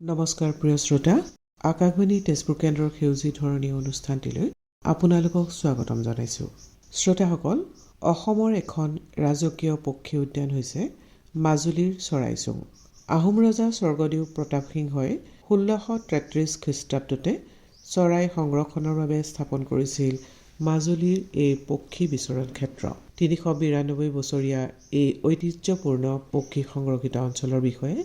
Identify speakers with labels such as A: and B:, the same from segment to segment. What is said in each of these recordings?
A: নমস্কাৰ প্ৰিয় শ্ৰোতা, আকাশবাণী তেজপুৰ কেন্দ্ৰৰ সেউজী ধৰণী অনুষ্ঠানটিলৈ আপোনালোকক স্বাগতম জনাইছোঁ। শ্ৰোতাসকল, অসমৰ এখন ৰাজকীয় পক্ষী উদ্যান হৈছে মাজুলীৰ চৰাইচোং। আহোম ৰজা স্বৰ্গদেউ প্ৰতাপ সিংহই 1633 খ্ৰীষ্টাব্দতে চৰাই সংৰক্ষণৰ বাবে স্থাপন কৰিছিল মাজুলীৰ এই পক্ষী বিচৰণ ক্ষেত্ৰ। 392 বছৰীয়া এই ঐতিহ্যপূৰ্ণ পক্ষী সংৰক্ষিত অঞ্চলৰ বিষয়ে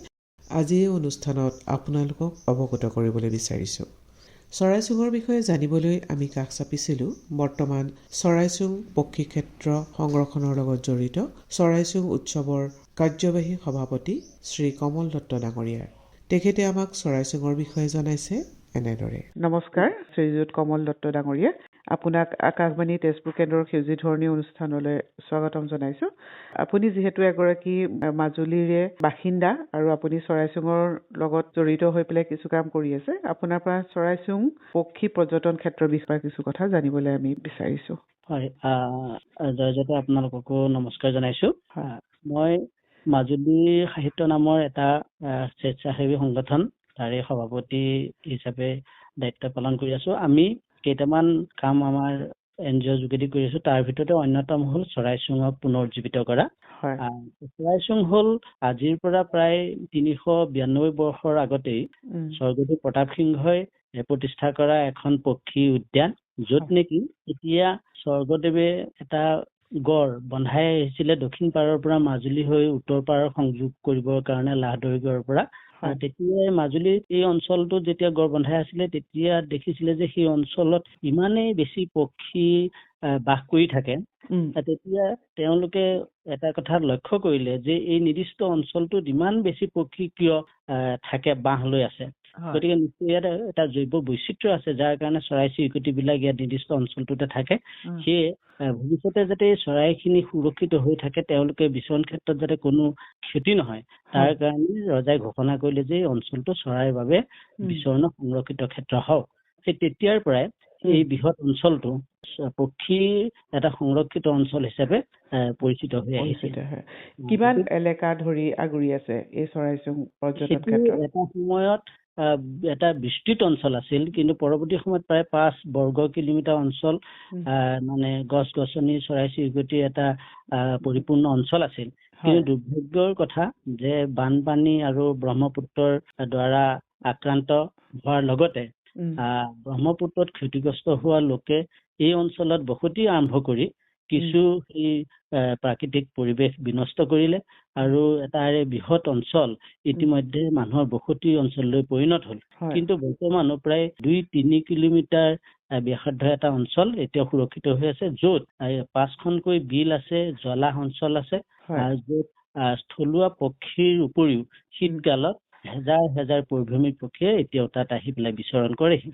A: আজি এই অনুষ্ঠানত আপোনালোকক অৱগত কৰিবলৈ বিচাৰিছোঁ। চৰাইচোঙৰ বিষয়ে জানিবলৈ আমি কাষ চাপিছিলোঁ বৰ্তমান চৰাইচোং পক্ষী ক্ষেত্ৰ সংৰক্ষণৰ লগত জড়িত চৰাইচোং উৎসৱৰ কাৰ্যবাহী সভাপতি শ্ৰী কমল দত্ত ডাঙৰীয়াৰ। তেখেতে আমাক চৰাইচোঙৰ বিষয়ে জনাইছে এনেদৰে।
B: নমস্কাৰ, শ্ৰীযুত কমল দত্ত ডাঙৰীয়া। আপোনাক আকাশবাণী তেজপুৰ কেন্দ্ৰৰ সেউজী ধৰণী অনুষ্ঠানলৈ স্বাগতম জনাইছোঁ। আপুনি যিহেতু এগৰাকী মাজুলীৰে বাসিন্দা আৰু আপুনি চৰাইচোঙৰ লগত জড়িত হৈ পেলাই কিছু কাম কৰি আছে, আপোনাৰ পৰা চৰাইচোং পক্ষী পৰ্যটন ক্ষেত্ৰৰ বিষয়ে কিছু কথা জানিবলৈ আমি বিচাৰিছোঁ।
C: হয়, জয়জতে আপোনালোককো নমস্কাৰ জনাইছোঁ। মই মাজুলী সাহিত্য নামৰ এটা স্বেচ্ছাসেৱী সংগঠন তাৰে সভাপতি হিচাপে দায়িত্ব পালন কৰি আছোঁ। আমি কেইটামান কাম আমাৰ NGOৰ যোগেদি কৰি আছোঁ। তাৰ ভিতৰতে অন্যতম হ'ল চৰাইচোঙক পুনৰুজ্জীৱিত কৰা। চৰাইচোং হ'ল আজিৰ পৰা প্ৰায় 392 বৰ্ষৰ আগতেই স্বৰ্গদেউ প্ৰতাপ সিংহই প্ৰতিষ্ঠা কৰা এখন পক্ষী উদ্যান, য'ত নেকি এতিয়া স্বৰ্গদেৱে এটা গড় বন্ধাই আহিছিলে দক্ষিণ পাৰৰ পৰা মাজুলী হৈ উত্তৰ পাৰৰ সংযোগ কৰিবৰ কাৰণে লাহদৈগড়ৰ পৰা। তেতিয়াই মাজুলীৰ এই অঞ্চলটো যেতিয়া গড় বন্ধাই আছিলে তেতিয়া দেখিছিলে যে সেই অঞ্চলত ইমানেই বেছি পক্ষী বাস কৰি থাকে। তেতিয়া তেওঁলোকে এটা কথা লক্ষ্য কৰিলে যে এই নিৰ্দিষ্ট অঞ্চলটোত ইমান বেছি পক্ষী কিয় থাকে, বাহ লৈ আছে। গতিকে নিশ্চয় ইয়াত এটা জৈৱ বৈচিত্ৰ্য আছে, যাৰ কাৰণে চৰাই চিৰিকটিবিলাক ইয়াত নিৰ্দিষ্ট অঞ্চলটোতে থাকে। সেয়ে ভৱিষ্যতে যাতে এই চৰাইখিনি সুৰক্ষিত হৈ থাকে, তেওঁলোকে বিচৰণ ক্ষেত্ৰত যাতে কোনো ক্ষতি নহয়, তাৰ কাৰণে ৰজাই ঘোষণা কৰিলে যে এই অঞ্চলটো চৰাইৰ বাবে বিচৰণৰ সংৰক্ষিত ক্ষেত্ৰ হওক। সেই তেতিয়াৰ পৰাই এই বৃহৎ অঞ্চলটো পক্ষীৰ এটা সংৰক্ষিত অঞ্চল হিচাপে পৰিচিত হৈ আহিছে।
B: কিমান এলেকা ধৰি আগুৰি আছে এই চৰাইচোং পৰ্যটন ক্ষেত্ৰ?
C: এটা সময়ত এটা বিস্তৃত অঞ্চল আছিল, কিন্তু পৰৱৰ্তী সময়ত প্ৰায় 5 বৰ্গ কিলোমিটাৰ অঞ্চল মানে গছ গছনি চৰাই চিৰিকটিৰ এটা পৰিপূৰ্ণ অঞ্চল আছিল। কিন্তু দুৰ্ভাগ্যৰ কথা যে বানপানী আৰু ব্ৰহ্মপুত্ৰৰ দ্বাৰা আক্ৰান্ত হোৱাৰ লগতে ব্ৰহ্মপুত্ৰত ক্ষতিগ্ৰস্ত হোৱা লোকে এই অঞ্চলত বসতি আৰম্ভ কৰি কিছু এই প্ৰাকৃতিক পৰিৱেশ বিনষ্ট কৰিলে আৰু এটা বৃহৎ অঞ্চল ইতিমধ্যে মানুহৰ বসতি অঞ্চললৈ পৰিণত হ'ল। কিন্তু বৰ্তমানো প্ৰায় 2-3 কিলোমিটাৰ ব্যাসাৰ্ধ এটা অঞ্চল এতিয়া সুৰক্ষিত হৈ আছে, য'ত 5খনকৈ বিল আছে, জলাহ অঞ্চল আছে, য'ত থলুৱা পক্ষীৰ উপৰিও শীতকালত হেজাৰ হেজাৰ পৰিভ্ৰমী পক্ষীয়ে এতিয়াও তাত আহি পেলাই বিচৰণ কৰেহি।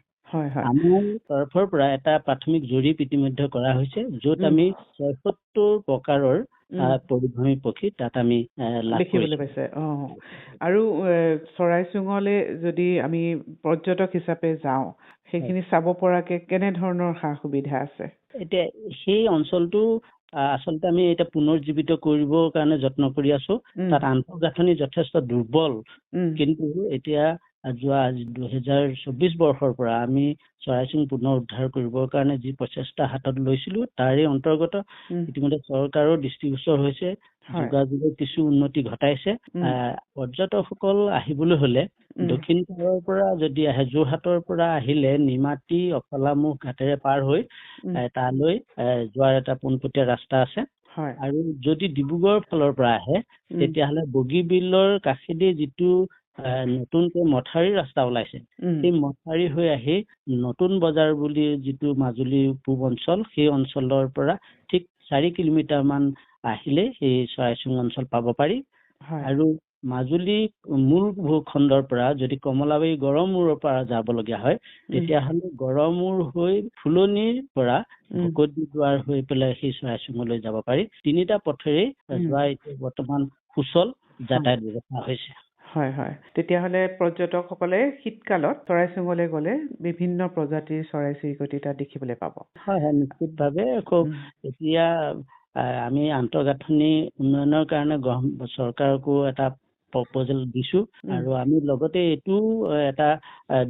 C: আমাৰ তৰফৰ পৰা এটা প্ৰাথমিক জৰীপ ইতিমধ্যে কৰা হৈছে, য'ত আমি 76 প্ৰকাৰৰ পৰিভ্ৰমী পক্ষী তাত আমি
B: দেখিবলৈ পাইছে। আৰু চৰাইচোঙলৈ যদি আমি পৰ্যটক হিচাপে যাওঁ, সেইখিনি চাব পৰাকে কেনেধৰণৰ সা সুবিধা আছে?
C: এতিয়া সেই অঞ্চলটো আচলতে আমি এতিয়া পুনৰুজ্জীৱিত কৰিবৰ কাৰণে যত্ন কৰি আছো। তাত আন্তঃগাঁথনি যথেষ্ট দুৰ্বল, কিন্তু এতিয়া যোৱা 2024 বৰ্ষৰ পৰা আমি চৰাইচোং পুনৰ উদ্ধাৰ কৰিবৰ কাৰণে যি প্ৰচেষ্টা হাতত লৈছিলো, তাৰে অন্তৰ্গত ইতিমধ্যে চৰকাৰৰ দৃষ্টিগোচৰ হৈছে, যোগাযোগৰ কিছু উন্নতি ঘটাইছে। পৰ্যটকসকল আহিবলৈ হলে দক্ষিণ পাৰৰ পৰা যদি আহে, যোৰহাটৰ পৰা আহিলে নিমাতী অফলামুখ ঘাটেৰে পাৰ হৈ তালৈ যোৱাৰ এটা পোনপটীয়া ৰাস্তা আছে। আৰু যদি ডিব্ৰুগড়ৰ ফালৰ পৰা আহে তেতিয়াহ'লে বগীবিলৰ কাষেদি যিটো নতুনকৈ মথাউৰি ৰাস্তা ওলাইছে, সেই মথাউৰি হৈ আহি নতুন বজাৰ বুলি যিটো মাজুলীৰ পূব অঞ্চল, সেই অঞ্চলৰ পৰা ঠিক 4 কিলোমিটাৰ মান আহিলে সেই চৰাইচোং অঞ্চল পাব পাৰি। আৰু মাজুলী মূল ভূখণ্ডৰ পৰা যদি কমলাবাৰী গড়মূৰৰ পৰা যাবলগীয়া হয়, তেতিয়াহ'লে গড়মূৰ হৈ ফুলনিৰ পৰা ভকতি দুৱাৰ হৈ পেলাই সেই চৰাইচোঙলৈ যাব পাৰি। 3টা পথেৰে যোৱা এতিয়া বৰ্তমান সুচল যাতায়াত ব্যৱস্থা হৈছে।
B: তেতিয়াহ'লে পৰ্যটকসকলে শীতকালত চৰাইচোঙলৈ গ'লে বিভিন্ন প্ৰজাতিৰ চৰাই চিৰিকটি তাত দেখিবলৈ পাব।
C: নিশ্চিতভাৱে। খুব এতিয়া আমি আন্তঃগাঁথনি উন্নয়নৰ কাৰণে চৰকাৰকো এটা প্ৰপ'জেল দিছো আৰু আমি লগতে এইটো এটা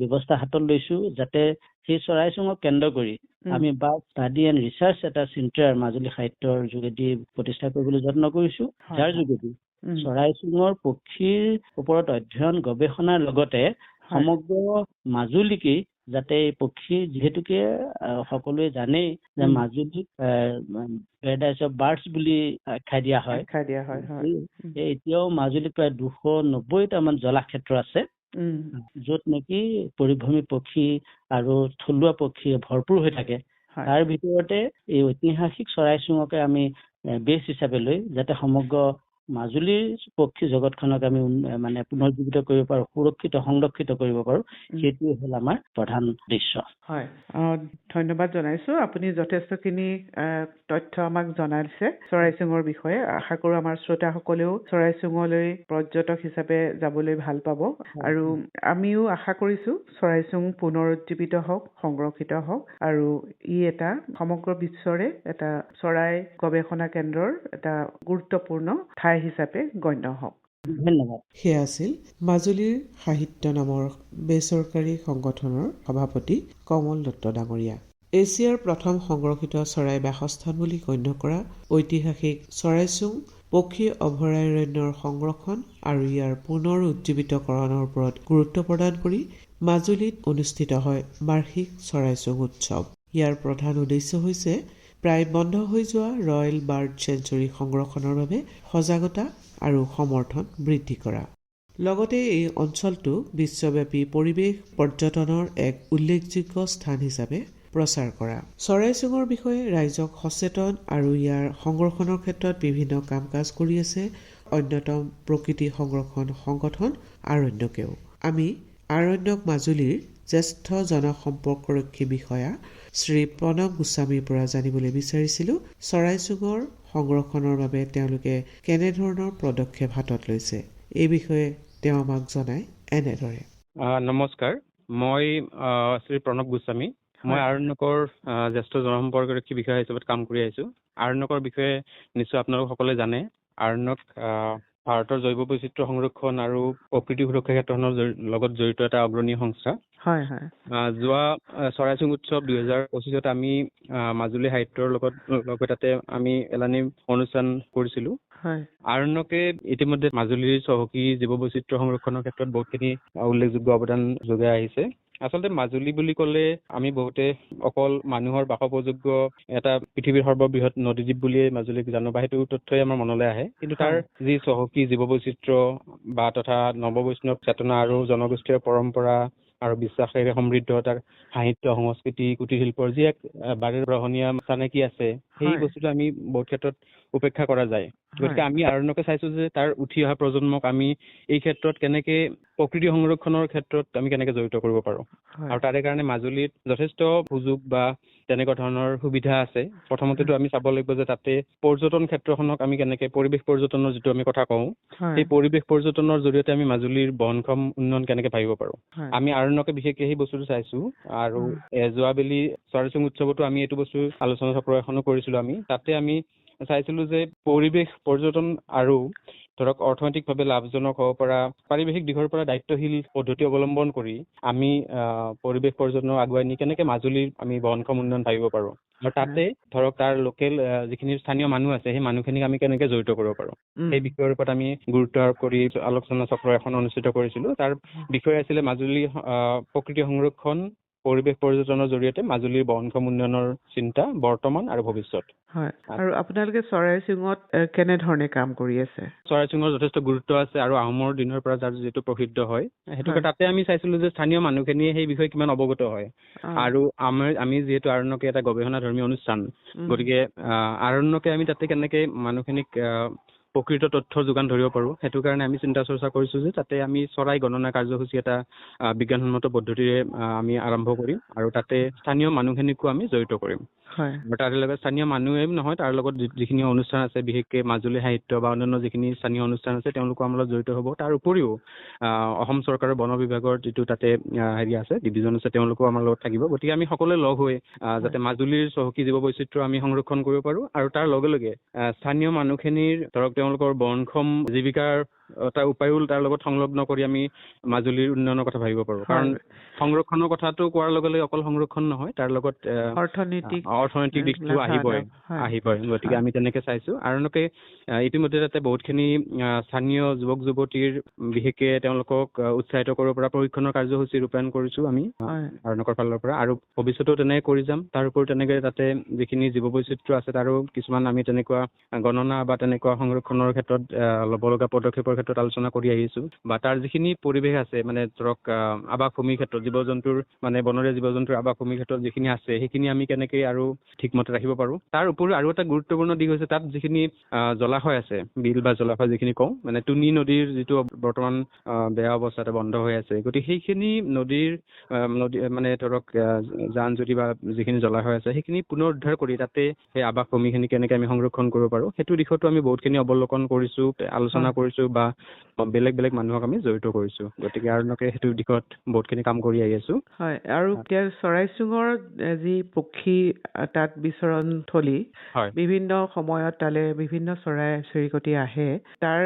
C: ব্যৱস্থা হাতত লৈছো যাতে সেই চৰাইচোঙক কেন্দ্ৰ কৰি আমি বা ষ্টাডি এণ্ড ৰিচাৰ্চ এটা চেণ্টাৰ মাজুলী সাহিত্যৰ যোগেদি প্ৰতিষ্ঠা কৰিবলৈ যত্ন কৰিছো, যাৰ যোগেদি চৰাইচোঙৰ পক্ষীৰ ওপৰত অধ্যয়ন গৱেষণাৰ লগতে সমগ্ৰ মাজুলীকেই যাতে এই পক্ষী যিহেতুকে সকলোৱে জানেই যে মাজুলীক পেৰাডাইজ অফ বাৰ্ডছ বুলি আখ্যা দিয়া হয়। এতিয়াও মাজুলীত প্ৰায় 290টামান জলাক্ষেত্ৰ আছে, য'ত নেকি পৰিভ্ৰমী পক্ষী আৰু থলুৱা পক্ষী ভৰপূৰ হৈ থাকে। তাৰ ভিতৰতে এই ঐতিহাসিক চৰাইচোঙকে আমি বেছ হিচাপে লৈ যাতে সমগ্ৰ মাজুলীৰ পক্ষী জগতখনক আমি মানে পুনৰুজ্জীৱিত কৰিব পাৰো, সুৰক্ষিত সংৰক্ষিত কৰিব পাৰো, সেইটোৱে হ'ল আমাৰ প্ৰধান উদ্দেশ্য।
B: হয়, ধন্যবাদ জনাইছো। আপুনি যথেষ্টখিনি তথ্য আমাক জনাইছে চৰাইচোঙৰ বিষয়ে। আশা কৰো আমাৰ শ্ৰোতাসকলেও চৰাইচোঙলৈ পৰ্যটক হিচাপে যাবলৈ ভাল পাব আৰু আমিও আশা কৰিছো চৰাইচোং পুনৰুজ্জীৱিত হওক, সংৰক্ষিত হওক আৰু ই এটা সমগ্ৰ বিশ্বৰে এটা চৰাই গৱেষণা কেন্দ্ৰৰ এটা গুৰুত্বপূৰ্ণ ঠাই হিচাপে গণ্য হওক।
C: ধন্যবাদ।
A: সেয়া আছিল মাজুলীৰ সাহিত্য নামৰ বেচৰকাৰী সংগঠনৰ সভাপতি কমল দত্ত ডাঙৰীয়া। এছিয়াৰ প্ৰথম সংৰক্ষিত চৰাই বাসস্থান বুলি গণ্য কৰা ঐতিহাসিক চৰাইচোং পক্ষী অভয়াৰণ্যৰ সংৰক্ষণ আৰু ইয়াৰ পুনৰ উজ্জীৱিতকৰণৰ ওপৰত গুৰুত্ব প্ৰদান কৰি মাজুলীত অনুষ্ঠিত হয় বাৰ্ষিক চৰাইচোং উৎসৱ। ইয়াৰ প্ৰধান উদ্দেশ্য হৈছে প্ৰায় বন্ধ হৈ যোৱা ৰয়েল বাৰ্ড চেঞ্চুৰী সংৰক্ষণৰ বাবে সজাগতা আৰু সমৰ্থন বৃদ্ধি কৰা, লগতে এই অঞ্চলটো বিশ্বব্যাপী পৰিৱেশ পৰ্যটনৰ এক উল্লেখযোগ্য স্থান হিচাপে প্ৰচাৰ কৰা। চৰাইচোঙৰ বিষয়ে ৰাইজক সচেতন আৰু ইয়াৰ সংৰক্ষণৰ ক্ষেত্ৰত বিভিন্ন কাম কাজ কৰি আছে অন্যতম প্ৰকৃতি সংৰক্ষণ সংগঠন আৰণ্যকেও। আমি আৰণ্যক মাজুলীৰ জ্যেষ্ঠ জনসম্পৰ্কৰক্ষী বিষয়া শ্ৰী প্ৰণৱ গোস্বামীৰ পৰা জানিবলৈ বিচাৰিছিলো চৰাইচোঙৰ সংৰক্ষণৰ বাবে তেওঁলোকে কেনেধৰণৰ পদক্ষেপ হাতত লৈছে। এই বিষয়ে তেওঁ আমাক জনায় এনেদৰে।
D: নমস্কাৰ, মই শ্ৰী প্ৰণৱ গোস্বামী। মই আৰণ্যকৰ জ্যেষ্ঠ জনসম্পৰ্কৰক্ষী বিষয়া হিচাপে কাম কৰি আহিছো। আৰণ্যকৰ বিষয়ে নিশ্চয় আপোনালোক সকলোৱে জানে। আৰণ্যক ভাৰতৰ জৈৱ বৈচিত্ৰ্য সংৰক্ষণ আৰু প্ৰকৃতি সুৰক্ষা ক্ষেত্ৰখনৰ লগত জড়িত এটা অগ্ৰণী সংস্থা। যোৱা চৰাইচোং উৎসৱ 2025 আমি মাজুলী সাহিত্যৰ লগতে আমি এলানি অনুষ্ঠান কৰিছিলো। আৰণ্যকে ইতিমধ্যে মাজুলীৰ চহকী জীৱ বৈচিত্ৰ্য সংৰক্ষণৰ ক্ষেত্ৰত বহুতখিনি উল্লেখযোগ্য অৱদান যোগাই আহিছে। আচলতে মাজুলী বুলি ক'লে আমি বহুতে অকল মানুহৰ বাসোপযোগ্য এটা পৃথিৱীৰ সৰ্ববৃহৎ নদীদ্বীপ বুলিয়ে মাজুলীক জানো বা সেইটো তথ্যই আমাৰ মনলৈ আহে। কিন্তু তাৰ যি চহকী জীৱ বৈচিত্ৰ্য বা তথা নৱবৈষ্ণৱ চেতনা আৰু জনগোষ্ঠীয় পৰম্পৰা আৰু বিশ্বাসেৰে সমৃদ্ধ তাৰ সাহিত্য সংস্কৃতি কুটিৰ শিল্পৰ যি এক বাৰেৰহণীয়া চানেকি আছে, সেই বস্তুটো আমি বহুত ক্ষেত্ৰত উপেক্ষা কৰা যায়। গতিকে আমি আৰণ্যকে চাইছো যে তাৰ উঠি অহা প্ৰজন্মক আমি এই ক্ষেত্ৰত কেনেকে প্ৰকৃতি সংৰক্ষণৰ ক্ষেত্ৰত আমি কেনেকে জড়িত কৰিব পাৰো, আৰু তাৰে কাৰণে মাজুলীত যথেষ্ট সুযোগ বা তেনেকুৱা ধৰণৰ সুবিধা আছে। প্ৰথমতেতো আমি চাব লাগিব যে তাতে পৰ্যটন ক্ষেত্ৰখনক আমি কেনেকে পৰিৱেশ পৰ্যটনৰ যিটো আমি কথা কওঁ, সেই পৰিৱেশ পৰ্যটনৰ জৰিয়তে আমি মাজুলীৰ বহনক্ষম উন্নয়ন কেনেকে ভাবিব পাৰো। আমি আৰণ্যকে বিশেষকে সেই বস্তুটো চাইছো। আৰু যোৱাবেলি চৰাইচোং উৎসৱতো আমি এইটো বস্তু আলোচনা চক্ৰ এখনো কৰিছিলো। আমি তাতে আমি চাইছিলো যে পৰিৱেশ পৰ্যটন আৰু ধৰক অৰ্থনৈতিকভাৱে লাভজনক হ'ব পৰা পাৰিৱেশিক দিশৰ পৰা দায়িত্বশীল পদ্ধতি অৱলম্বন কৰি আমি পৰিৱেশ পৰ্যটনক আগুৱাই নি কেনেকে মাজুলীৰ আমি বহনক্ষম উন্নয়ন ভাবিব পাৰো, আৰু তাতে ধৰক তাৰ লোকেল যিখিনি স্থানীয় মানুহ আছে সেই মানুহখিনিক আমি কেনেকে জড়িত কৰিব পাৰো, সেই বিষয়ৰ ওপৰত আমি গুৰুত্ব আৰোপ কৰি আলোচনা চক্ৰ এখন অনুষ্ঠিত কৰিছিলো। তাৰ বিষয় আছিলে মাজুলী প্ৰকৃতি সংৰক্ষণ পৰিৱেশ পৰ্যটনৰ জৰিয়তে মাজুলীৰ বহনক্ষম উন্নয়নৰ চিন্তা বৰ্তমান আৰু ভৱিষ্যত।
B: আৰু আপোনালোকে চৰাইচোঙত কেনেধৰণে কাম কৰি আছে?
D: চৰাইচোঙৰ যথেষ্ট গুৰুত্ব আছে আৰু আহোমৰ দিনৰ পৰা যাৰ যিটো প্ৰসিদ্ধ হয়, সেইটোকে তাতে আমি চাইছিলো যে স্থানীয় মানুহখিনিয়ে সেই বিষয়ে কিমান অৱগত হয়। আৰু আমি যিহেতু আৰণ্যকে এটা গৱেষণা ধৰ্মী অনুষ্ঠান, গতিকে আৰণ্যকে আমি তাতে কেনেকে মানুহখিনিক প্ৰকৃত তথ্যৰ যোগান ধৰিব পাৰো, সেইটো কাৰণে আমি চিন্তা চৰ্চা কৰিছো যে তাতে আমি চৰাই গণনা কাৰ্যসূচী এটা বিজ্ঞানসন্মত পদ্ধতিৰে আমি আৰম্ভ কৰিম, আৰু তাতে স্থানীয় মানুহখিনিকো আমি জড়িত কৰিম। আৰু তাৰ লগত স্থানীয় মানুহে নহয়, তাৰ লগত যিখিনি অনুষ্ঠান আছে বিশেষকে মাজুলী সাহিত্য বা অন্যান্য যিখিনি স্থানীয় অনুষ্ঠান আছে তেওঁলোকো আমাৰ লগত জড়িত হ'ব। তাৰ উপৰিও অসম চৰকাৰৰ বন বিভাগৰ যিটো তাতে হেৰি আছে ডিভিজন আছে, তেওঁলোকো আমাৰ লগত থাকিব। গতিকে আমি সকলোৱে লগ হৈ যাতে মাজুলীৰ চহকী জীৱ বৈচিত্ৰ্য আমি সংৰক্ষণ কৰিব পাৰো, আৰু তাৰ লগে লগে স্থানীয় মানুহখিনিৰ ধৰক তেওঁলোকৰ বহনক্ষম জীৱিকাৰ এটা উপায়ো তাৰ লগত সংলগ্ন কৰি আমি মাজুলীৰ উন্নয়নৰ কথা ভাবিব পাৰোঁ। কাৰণ সংৰক্ষণৰ কথাটো কোৱাৰ লগে লগে অকল সংৰক্ষণ নহয়, তাৰ লগত অৰ্থনৈতিক দিশটো আহিবই। গতিকে আমি তেনেকে চাইছো। আৰুনকে ইতিমধ্যে তাতে বহুতখিনি স্থানীয় যুৱক যুৱতীৰ বিশেষকে তেওঁলোকক উৎসাহিত কৰিব পৰা প্ৰশিক্ষণৰ কাৰ্যসূচী ৰূপায়ণ কৰিছো আমি আৰুনকৰ ফালৰ পৰা, আৰু ভৱিষ্যতেও তেনেকে কৰি যাম। তাৰ উপৰি তেনেকে তাতে যিখিনি জীৱ বৈচিত্ৰ্য আছে তাৰো কিছুমান আমি তেনেকুৱা গণনা বা তেনেকুৱা সংৰক্ষণৰ ক্ষেত্ৰত ল'ব লগা পদক্ষেপৰ ক্ষেত্ৰত আলোচনা কৰি আহিছো। বা তাৰ যিখিনি পৰিৱেশ আছে, মানে ধৰক আৱাসভূমিৰ ক্ষেত্ৰত জীৱ জন্তুৰ মানে বনৰীয়া জীৱ জন্তুৰ আৱাসভূমিৰ ক্ষেত্ৰত যিখিনি আছে সেইখিনি আমি কেনেকে আৰু ঠিকমতে ৰাখিব পাৰো। তাৰ উপৰি আৰু এটা গুৰুত্বপূৰ্ণ দিশ হৈছে তাত যিখিনি জলাশয় আছে, বিল বা জলাশয় যিখিনি কওঁ, মানে তুনি নদীৰ যিটো বৰ্তমান বেয়া অৱস্থাতে বন্ধ হৈ আছে, গতিকে সেইখিনি নদীৰ মানে ধৰক জান-জুৰি বা যিখিনি জলাশয় আছে সেইখিনি পুনৰ উদ্ধাৰ কৰি তাতে সেই আৱাসভূমিখিনি কেনেকে আমি সংৰক্ষণ কৰিব পাৰো সেইটো দিশতো আমি বহুতখিনি অৱলোকন কৰিছো, আলোচনা কৰিছো বা বেলেগ বেলেগ মানুহক আমি জড়িত কৰিছো। গতিকে আৰুনকে সেইটো দিশত বহুতখিনি কাম কৰি আহি আছো।
B: হয়, আৰু এতিয়া চৰাইচুঙৰ যি পক্ষী তাত বিচৰণ থলী, বিভিন্ন সময়ত তালে বিভিন্ন চৰাই চিৰিকটি আহে, তাৰ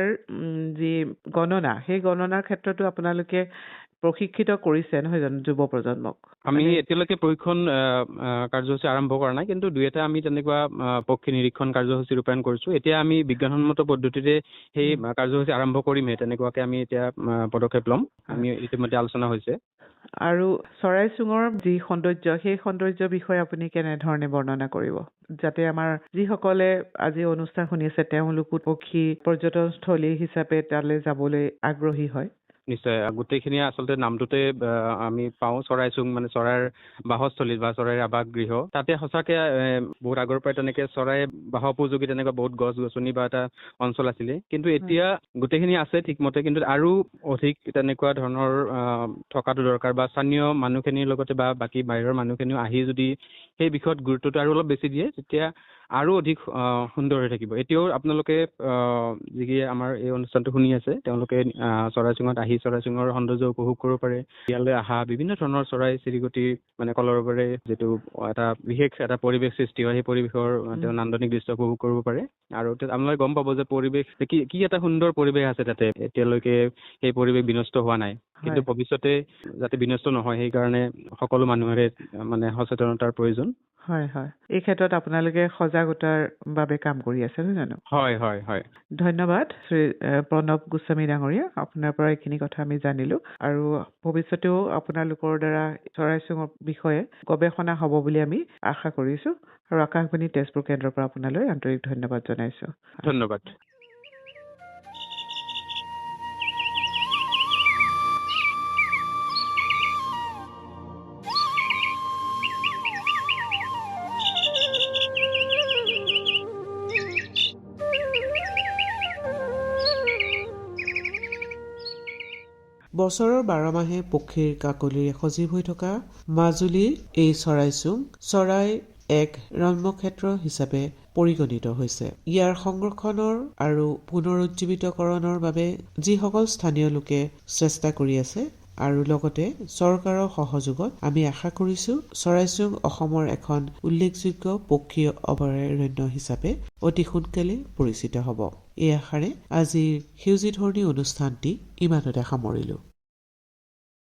B: যি গণনা, সেই গণনাৰ ক্ষেত্ৰতো আপোনালোকে প্ৰশিক্ষিত কৰিছে নহয় জানো যুৱ প্ৰজন্মক?
D: আমি এতিয়ালৈকে প্ৰশিক্ষণ কাৰ্যসূচী আৰম্ভ কৰা নাই, কিন্তু দুই এটা আমি তেনেকুৱা পক্ষী নিৰীক্ষণ কাৰ্যসূচী ৰূপায়ণ কৰিছো। এতিয়া আমি বিজ্ঞানসন্মত পদ্ধতিৰে সেই কাৰ্যসূচী আৰম্ভ কৰিমহে, তেনেকুৱাকে আমি এতিয়া পদক্ষেপ ল'ম। আমি ইতিমধ্যে আলোচনা হৈছে।
B: আৰু চৰাইচুঙৰ যি সৌন্দৰ্য, সেই সৌন্দৰ্যৰ বিষয়ে আপুনি কেনেধৰণে বৰ্ণনা কৰিব, যাতে আমাৰ যিসকলে আজি অনুষ্ঠান শুনি আছে তেওঁলোকো পক্ষী পৰ্যটনস্থলী হিচাপে তালৈ যাবলৈ আগ্ৰহী হয়?
D: নিশ্চয়, গোটেইখিনি আচলতে নামটোতে আমি পাওঁ চৰাইচুং, মানে চৰাইৰ বাসস্থলী বা চৰাইৰ আৱাস গৃহ। তাতে সঁচাকে বহুত আগৰ পৰাই তেনেকে চৰাই বাস উপযোগী তেনেকুৱা বহুত গছ গছনি বা এটা অঞ্চল আছিলে, কিন্তু এতিয়া গোটেইখিনি আছে ঠিকমতে, কিন্তু আৰু অধিক তেনেকুৱা ধৰণৰ থকাটো দৰকাৰ, বা স্থানীয় মানুহখিনিৰ লগতে বা বাকী বাহিৰৰ মানুহখিনিও আহি যদি সেই বিষয়ত গুৰুত্বটো আৰু অলপ বেছি দিয়ে তেতিয়া আৰু অধিক সুন্দৰ হৈ থাকিব। এতিয়াও আপোনালোকে যি আমাৰ এই অনুষ্ঠানটো শুনি আছে তেওঁলোকে চৰাইচুঙত আহি চৰাইচুঙৰ সৌন্দৰ্য উপভোগ কৰিব পাৰে। ইয়ালৈ অহা বিভিন্ন ধৰণৰ চৰাই চিৰিকটি মানে কলৰৱেৰে যিটো এটা বিশেষ এটা পৰিৱেশ সৃষ্টি হয়, সেই পৰিৱেশৰ তেওঁ নান্দনিক দৃশ্য উপভোগ কৰিব পাৰে। আৰু আপোনালোকে গম পাব যে পৰিৱেশ কি এটা সুন্দৰ পৰিৱেশ আছে তাতে। এতিয়ালৈকে সেই পৰিৱেশ বিনষ্ট হোৱা নাই, কিন্তু ভৱিষ্যতে যাতে বিনষ্ট নহয় সেইকাৰণে সকলো মানুহৰে মানে সচেতনতাৰ প্ৰয়োজন।
B: হয় হয়, এই ক্ষেত্ৰত আপোনালোকে সজাগতাৰ বাবে কাম কৰি আছে নহয় জানো?
D: হয় হয় হয়,
B: ধন্যবাদ শ্ৰী প্ৰণৱ গোস্বামী ডাঙৰীয়া, আপোনাৰ পৰা এইখিনি কথা আমি জানিলো, আৰু ভৱিষ্যতেও আপোনালোকৰ দ্বাৰা চৰাইচুঙৰ বিষয়ে গৱেষণা হ'ব বুলি আমি আশা কৰিছো। আৰু আকাশবাণী তেজপুৰ কেন্দ্ৰৰ পৰা আপোনালৈ আন্তৰিক ধন্যবাদ জনাইছো।
D: ধন্যবাদ।
A: বছৰৰ 12 মাহে পক্ষীৰ কাকলিৰে সজীৱ হৈ থকা মাজুলীৰ এই চৰাইচুং চৰাই এক ৰম্যক্ষেত্ৰ হিচাপে পৰিগণিত হৈছে। ইয়াৰ সংৰক্ষণৰ আৰু পুনৰুজ্জীৱিতকৰণৰ বাবে যিসকল স্থানীয় লোকে চেষ্টা কৰি আছে আৰু লগতে চৰকাৰৰ সহযোগত আমি আশা কৰিছো চৰাইচুং অসমৰ এখন উল্লেখযোগ্য পক্ষী অভয়াৰণ্য হিচাপে অতি সোনকালে পৰিচিত হ'ব। এই আশাৰে আজিৰ সেউজী ধৰণী অনুষ্ঠানটি ইমানতে সামৰিলো।